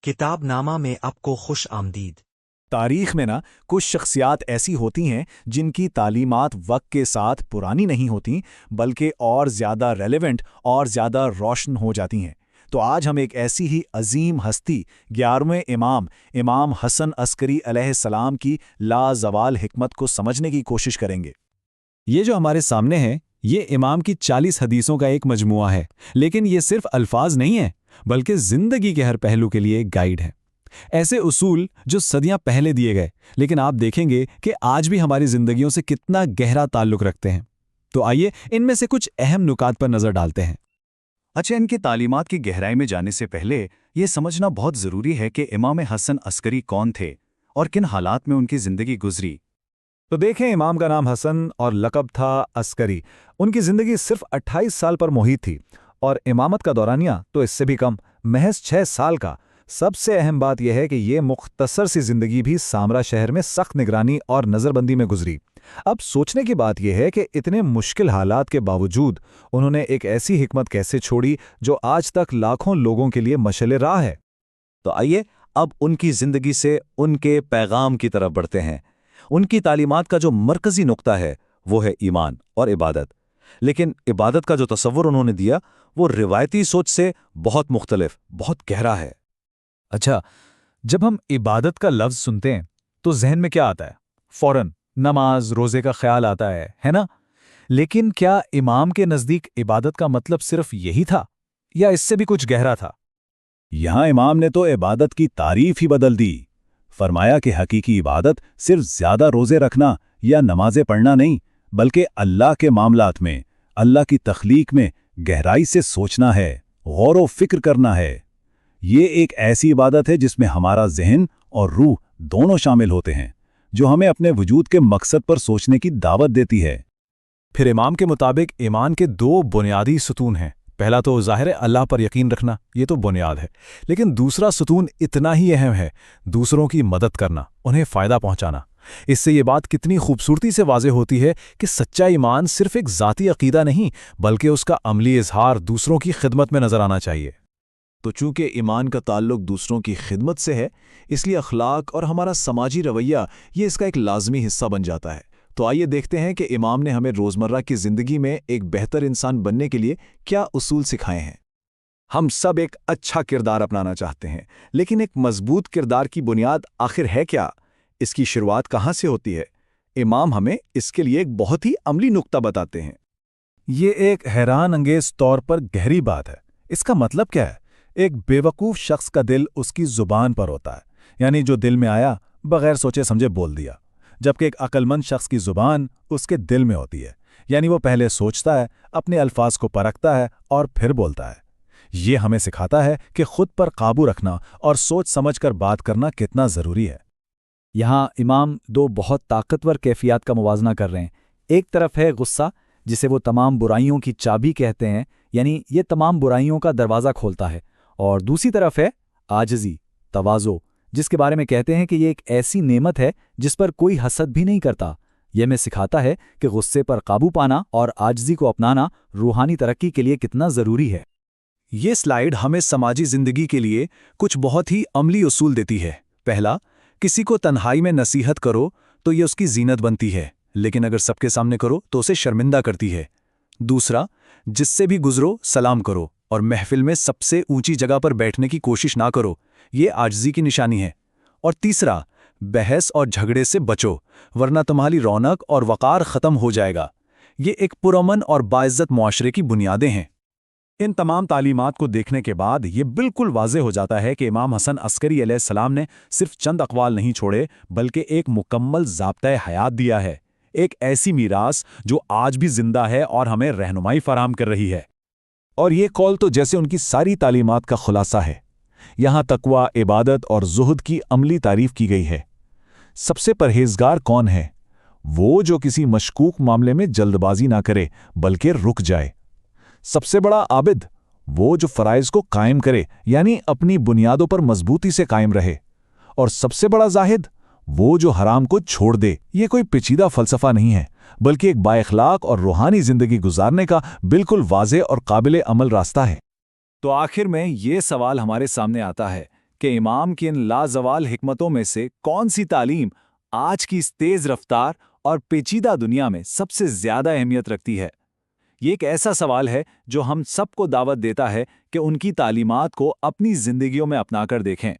کتاب نامہ میں آپ کو خوش آمدید۔ تاریخ میں کچھ شخصیات ایسی ہوتی ہیں جن کی تعلیمات وقت کے ساتھ پرانی نہیں ہوتیں بلکہ اور زیادہ ریلیونٹ اور زیادہ روشن ہو جاتی ہیں۔ تو آج ہم ایک ایسی ہی عظیم ہستی 11ویں امام حسن عسکری علیہ السلام کی لازوال حکمت کو سمجھنے کی کوشش کریں گے۔ یہ جو ہمارے سامنے ہے یہ امام کی 40 حدیثوں کا ایک مجموعہ ہے، لیکن یہ صرف الفاظ نہیں ہے بلکہ زندگی کے ہر پہلو کے لیے ایک گائیڈ ہے۔ ایسے اصول جو صدیاں پہلے دیے گئے لیکن آپ دیکھیں گے کہ آج بھی ہماری زندگیوں سے کتنا گہرا تعلق رکھتے ہیں۔ تو آئیے ان میں سے کچھ اہم نکات پر نظر ڈالتے ہیں۔ اچھا، ان کی تعلیمات کی گہرائی میں جانے سے پہلے یہ سمجھنا بہت ضروری ہے کہ امام حسن عسکری کون تھے اور کن حالات میں ان کی زندگی گزری۔ تو دیکھیں، امام کا نام حسن اور لقب تھا عسکری۔ ان کی زندگی صرف 28 سال پر محیط تھی اور امامت کا دورانیہ تو اس سے بھی کم، محض 6 سال کا۔ سب سے اہم بات یہ ہے کہ یہ مختصر سی زندگی بھی سامرا شہر میں سخت نگرانی اور نظر بندی میں گزری۔ اب سوچنے کی بات یہ ہے کہ اتنے مشکل حالات کے باوجود انہوں نے ایک ایسی حکمت کیسے چھوڑی جو آج تک لاکھوں لوگوں کے لیے مشعل راہ ہے۔ تو آئیے اب ان کی زندگی سے ان کے پیغام کی طرف بڑھتے ہیں۔ ان کی تعلیمات کا جو مرکزی نقطہ ہے وہ ہے ایمان اور عبادت، لیکن عبادت کا جو تصور انہوں نے دیا وہ روایتی سوچ سے بہت مختلف، بہت گہرا ہے۔ اچھا، جب ہم عبادت کا لفظ سنتے ہیں تو ذہن میں کیا آتا ہے؟ فوراً نماز روزے کا خیال آتا ہے نا؟ لیکن کیا امام کے نزدیک عبادت کا مطلب صرف یہی تھا یا اس سے بھی کچھ گہرا تھا؟ یہاں امام نے تو عبادت کی تعریف ہی بدل دی۔ فرمایا کہ حقیقی عبادت صرف زیادہ روزے رکھنا یا نمازیں پڑھنا نہیں، بلکہ اللہ کے معاملات میں، اللہ کی تخلیق میں گہرائی سے سوچنا ہے، غور و فکر کرنا ہے۔ یہ ایک ایسی عبادت ہے جس میں ہمارا ذہن اور روح دونوں شامل ہوتے ہیں، جو ہمیں اپنے وجود کے مقصد پر سوچنے کی دعوت دیتی ہے۔ پھر امام کے مطابق ایمان کے 2 بنیادی ستون ہیں۔ پہلا تو ظاہر ہے اللہ پر یقین رکھنا، یہ تو بنیاد ہے، لیکن دوسرا ستون اتنا ہی اہم ہے، دوسروں کی مدد کرنا، انہیں فائدہ پہنچانا۔ اس سے یہ بات کتنی خوبصورتی سے واضح ہوتی ہے کہ سچا ایمان صرف ایک ذاتی عقیدہ نہیں بلکہ اس کا عملی اظہار دوسروں کی خدمت میں نظر آنا چاہیے۔ تو چونکہ ایمان کا تعلق دوسروں کی خدمت سے ہے، اس لیے اخلاق اور ہمارا سماجی رویہ یہ اس کا ایک لازمی حصہ بن جاتا ہے۔ تو آئیے دیکھتے ہیں کہ امام نے ہمیں روزمرہ کی زندگی میں ایک بہتر انسان بننے کے لیے کیا اصول سکھائے ہیں۔ ہم سب ایک اچھا کردار اپنانا چاہتے ہیں، لیکن ایک مضبوط کردار کی بنیاد آخر ہے کیا؟ اس کی شروعات کہاں سے ہوتی ہے؟ امام ہمیں اس کے لیے ایک بہت ہی عملی نقطہ بتاتے ہیں۔ یہ ایک حیران انگیز طور پر گہری بات ہے۔ اس کا مطلب کیا ہے؟ ایک بے وقوف شخص کا دل اس کی زبان پر ہوتا ہے، یعنی جو دل میں آیا بغیر سوچے سمجھے بول دیا، جبکہ ایک عقل مند شخص کی زبان اس کے دل میں ہوتی ہے، یعنی وہ پہلے سوچتا ہے، اپنے الفاظ کو پرکھتا ہے اور پھر بولتا ہے۔ یہ ہمیں سکھاتا ہے کہ خود پر قابو رکھنا اور سوچ سمجھ کر بات کرنا کتنا ضروری ہے۔ یہاں امام 2 بہت طاقتور کیفیات کا موازنہ کر رہے ہیں۔ ایک طرف ہے غصہ، جسے وہ تمام برائیوں کی چابی کہتے ہیں، یعنی یہ تمام برائیوں کا دروازہ کھولتا ہے، اور دوسری طرف ہے عاجزی، تواضع، جس کے بارے میں کہتے ہیں کہ یہ ایک ایسی نعمت ہے جس پر کوئی حسد بھی نہیں کرتا۔ یہ میں سکھاتا ہے کہ غصے پر قابو پانا اور عاجزی کو اپنانا روحانی ترقی کے لیے کتنا ضروری ہے۔ یہ سلائیڈ ہمیں سماجی زندگی کے لیے کچھ بہت ہی عملی اصول دیتی ہے۔ پہلا، کسی کو تنہائی میں نصیحت کرو تو یہ اس کی زینت بنتی ہے، لیکن اگر سب کے سامنے کرو تو اسے شرمندہ کرتی ہے۔ دوسرا، جس سے بھی گزرو سلام کرو اور محفل میں سب سے اونچی جگہ پر بیٹھنے کی کوشش نہ کرو، یہ عاجزی کی نشانی ہے۔ اور تیسرا، بحث اور جھگڑے سے بچو ورنہ تمہاری رونق اور وقار ختم ہو جائے گا۔ یہ ایک پرامن اور باعزت معاشرے کی بنیادیں ہیں۔ ان تمام تعلیمات کو دیکھنے کے بعد یہ بالکل واضح ہو جاتا ہے کہ امام حسن عسکری علیہ السلام نے صرف چند اقوال نہیں چھوڑے بلکہ ایک مکمل ضابطۂ حیات دیا ہے، ایک ایسی میراث جو آج بھی زندہ ہے اور ہمیں رہنمائی فراہم کر رہی ہے۔ اور یہ قول تو جیسے ان کی ساری تعلیمات کا خلاصہ ہے۔ یہاں تقویٰ، عبادت اور زہد کی عملی تعریف کی گئی ہے۔ سب سے پرہیزگار کون ہے؟ وہ جو کسی مشکوک معاملے میں جلد بازی نہ کرے بلکہ رک جائے۔ سب سے بڑا عابد وہ جو فرائض کو قائم کرے، یعنی اپنی بنیادوں پر مضبوطی سے قائم رہے۔ اور سب سے بڑا زاہد وہ جو حرام کو چھوڑ دے۔ یہ کوئی پیچیدہ فلسفہ نہیں ہے بلکہ ایک بااخلاق اور روحانی زندگی گزارنے کا بالکل واضح اور قابل عمل راستہ ہے۔ تو آخر میں یہ سوال ہمارے سامنے آتا ہے کہ امام کی ان لازوال حکمتوں میں سے کون سی تعلیم آج کی اس تیز رفتار اور پیچیدہ دنیا میں سب سے زیادہ اہمیت رکھتی ہے؟ یہ ایک ایسا سوال ہے جو ہم سب کو دعوت دیتا ہے کہ ان کی تعلیمات کو اپنی زندگیوں میں اپنا کر دیکھیں۔